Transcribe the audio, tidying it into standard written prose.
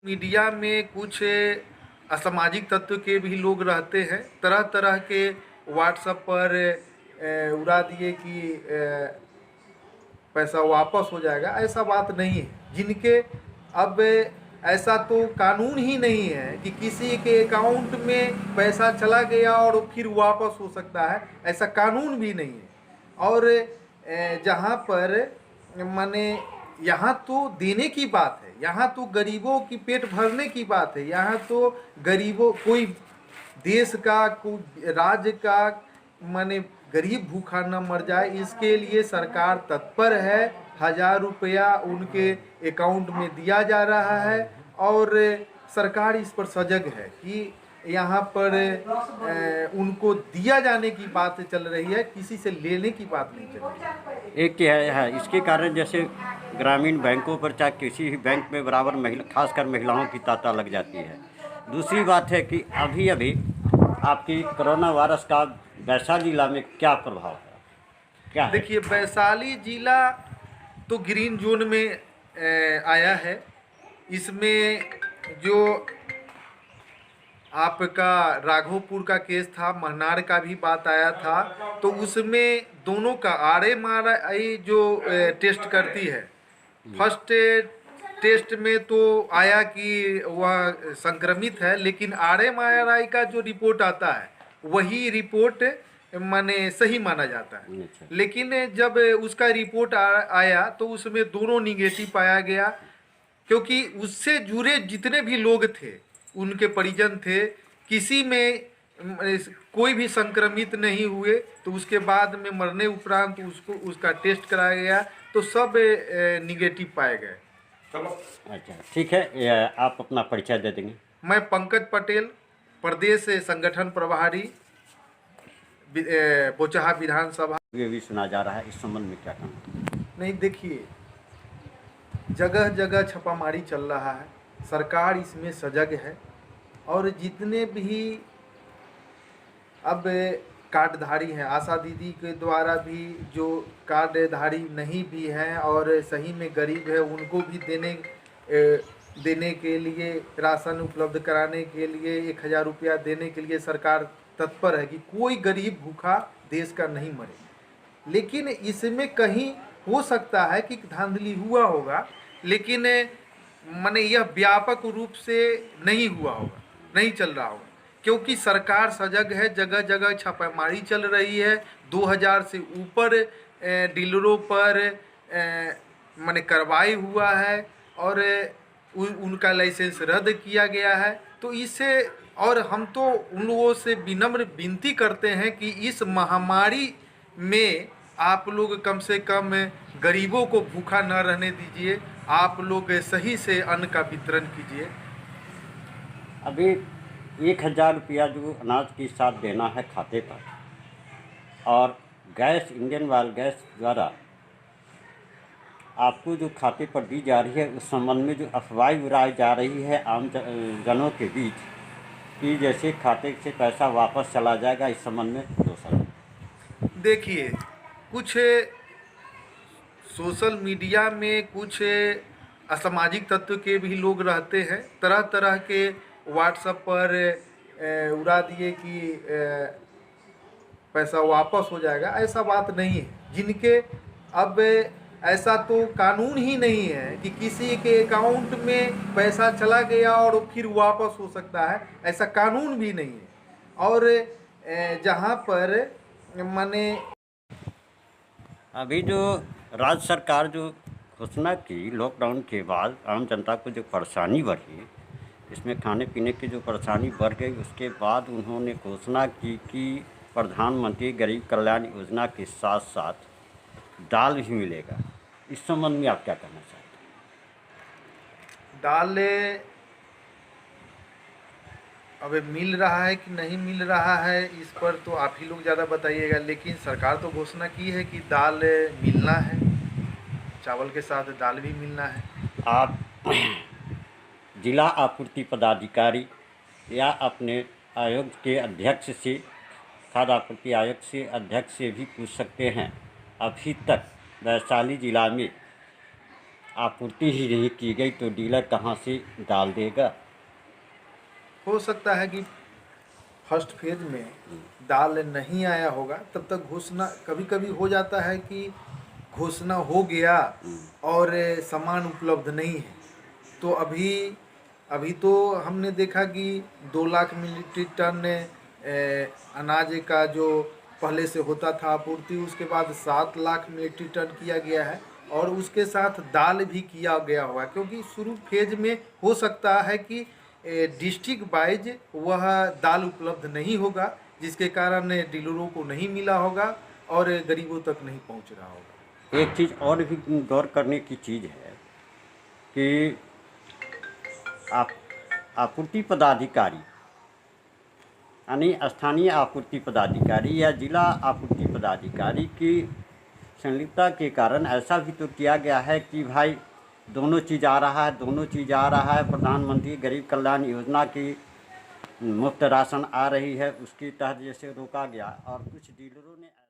Media में कुछ असामाजिक तत्व के भी लोग रहते हैं। तरह तरह के व्हाट्सएप पर उड़ा दिए कि पैसा वापस हो जाएगा। ऐसा बात नहीं है। जिनके अब ऐसा तो कानून ही नहीं है कि किसी के अकाउंट में पैसा चला गया और फिर वापस हो सकता है, ऐसा कानून भी नहीं है। और जहाँ पर माने यहाँ तो देने की बात है, यहाँ तो गरीबों की पेट भरने की बात है, यहाँ तो गरीबों कोई देश का कोई राज्य का माने गरीब भूखा न मर जाए, इसके लिए सरकार तत्पर है। 1000 रुपया उनके अकाउंट में दिया जा रहा है और सरकार इस पर सजग है कि यहाँ पर उनको दिया जाने की बात चल रही है, किसी से लेने की बात नहीं चल रही है। एक क्या है इसके कारण, जैसे ग्रामीण बैंकों पर चाहे किसी भी बैंक में बराबर महिला, खासकर महिलाओं की तांता लग जाती है। दूसरी बात है कि अभी अभी आपकी कोरोना वायरस का वैशाली जिला में क्या प्रभाव है, क्या है? देखिए, वैशाली जिला तो ग्रीन जोन में आया है। इसमें जो आपका राघोपुर का केस था, महनार का भी बात आया था, तो उसमें दोनों का RMRI जो टेस्ट करती है, फर्स्ट टेस्ट में तो आया कि वह संक्रमित है, लेकिन RMRI का जो रिपोर्ट आता है वही रिपोर्ट माने सही माना जाता है। अच्छा। लेकिन जब उसका रिपोर्ट आया तो उसमें दोनों निगेटिव पाया गया, क्योंकि उससे जुड़े जितने भी लोग थे, उनके परिजन थे, किसी में कोई भी संक्रमित नहीं हुए। तो उसके बाद में मरने उपरांत उसको उसका टेस्ट कराया गया तो सब निगेटिव पाए गए। अच्छा, ठीक है, आप अपना परिचय दे देंगे? मैं पंकज पटेल, प्रदेश संगठन प्रभारी, बोचहा विधानसभा। ये भी सुना जा रहा है, इस संबंध में क्या कहना? नहीं, देखिए, जगह जगह छापामारी चल रहा है, सरकार इसमें सजग है। और जितने भी अब कार्डधारी हैं, आशा दीदी के द्वारा भी जो कार्डधारी नहीं भी हैं और सही में गरीब है, उनको भी देने के लिए, राशन उपलब्ध कराने के लिए 1000 रुपया देने के लिए सरकार तत्पर है कि कोई गरीब भूखा देश का नहीं मरे। लेकिन इसमें कहीं हो सकता है कि धांधली हुआ होगा, लेकिन माने यह व्यापक रूप से नहीं हुआ होगा, नहीं चल रहा होगा, क्योंकि सरकार सजग है। जगह जगह छापेमारी चल रही है। 2000 से ऊपर डीलरों पर माने कार्रवाई हुआ है और उनका लाइसेंस रद्द किया गया है। तो इससे, और हम तो उन लोगों से विनम्र विनती करते हैं कि इस महामारी में आप लोग कम से कम गरीबों को भूखा न रहने दीजिए, आप लोग सही से अन्न का वितरण कीजिए। अभी 1000 रुपया जो अनाज के साथ देना है खाते पर, और गैस, इंडियन ऑयल गैस द्वारा आपको जो खाते पर दी जा रही है, उस संबंध में जो अफवाह उड़ाई जा रही है आम जनों के बीच कि जैसे खाते से पैसा वापस चला जाएगा, इस संबंध में दो सवाल। देखिए, कुछ सोशल मीडिया में कुछ असामाजिक तत्व के भी लोग रहते हैं। तरह तरह के व्हाट्सएप पर उड़ा दिए कि पैसा वापस हो जाएगा। ऐसा बात नहीं है। जिनके अब ऐसा तो कानून ही नहीं है कि किसी के अकाउंट में पैसा चला गया और फिर वापस हो सकता है, ऐसा कानून भी नहीं है। और जहाँ पर माने अभी जो राज्य सरकार जो घोषणा की लॉकडाउन के बाद आम जनता को जो परेशानी बढ़ी, इसमें खाने पीने की जो परेशानी बढ़ गई, उसके बाद उन्होंने घोषणा की कि प्रधानमंत्री गरीब कल्याण योजना के साथ साथ दाल भी मिलेगा। इस संबंध में आप क्या कहना चाहते हैं? दाल अब मिल रहा है कि नहीं मिल रहा है, इस पर तो आप ही लोग ज़्यादा बताइएगा। लेकिन सरकार तो घोषणा की है कि दाल मिलना है, चावल के साथ दाल भी मिलना है। आप जिला आपूर्ति पदाधिकारी या अपने आयोग के अध्यक्ष से, खाद्य आपूर्ति आयोग से अध्यक्ष से भी पूछ सकते हैं, अभी तक वैशाली जिला में आपूर्ति ही नहीं की गई तो डीलर कहाँ से डाल देगा। हो सकता है कि फर्स्ट फेज में दाल नहीं आया होगा, तब तक घोषणा कभी कभी हो जाता है कि घोषणा हो गया और सामान उपलब्ध नहीं है। तो अभी अभी तो हमने देखा कि 2 लाख मीट्रिक टन अनाज का जो पहले से होता था आपूर्ति, उसके बाद 7 लाख मीट्रिक टन किया गया है और उसके साथ दाल भी किया गया हुआ है, क्योंकि शुरू फेज में हो सकता है कि डिस्ट्रिक्ट वाइज वह दाल उपलब्ध नहीं होगा, जिसके कारण डीलरों को नहीं मिला होगा और गरीबों तक नहीं पहुंच रहा होगा। एक चीज़ और भी गौर करने की चीज़ है कि आप आपूर्ति पदाधिकारी यानी स्थानीय आपूर्ति पदाधिकारी या जिला आपूर्ति पदाधिकारी की संलिप्तता के कारण ऐसा भी तो किया गया है कि भाई दोनों चीज़ आ रहा है, दोनों चीज़ आ रहा है। प्रधानमंत्री गरीब कल्याण योजना की मुफ्त राशन आ रही है, उसके तहत जैसे रोका गया और कुछ डीलरों ने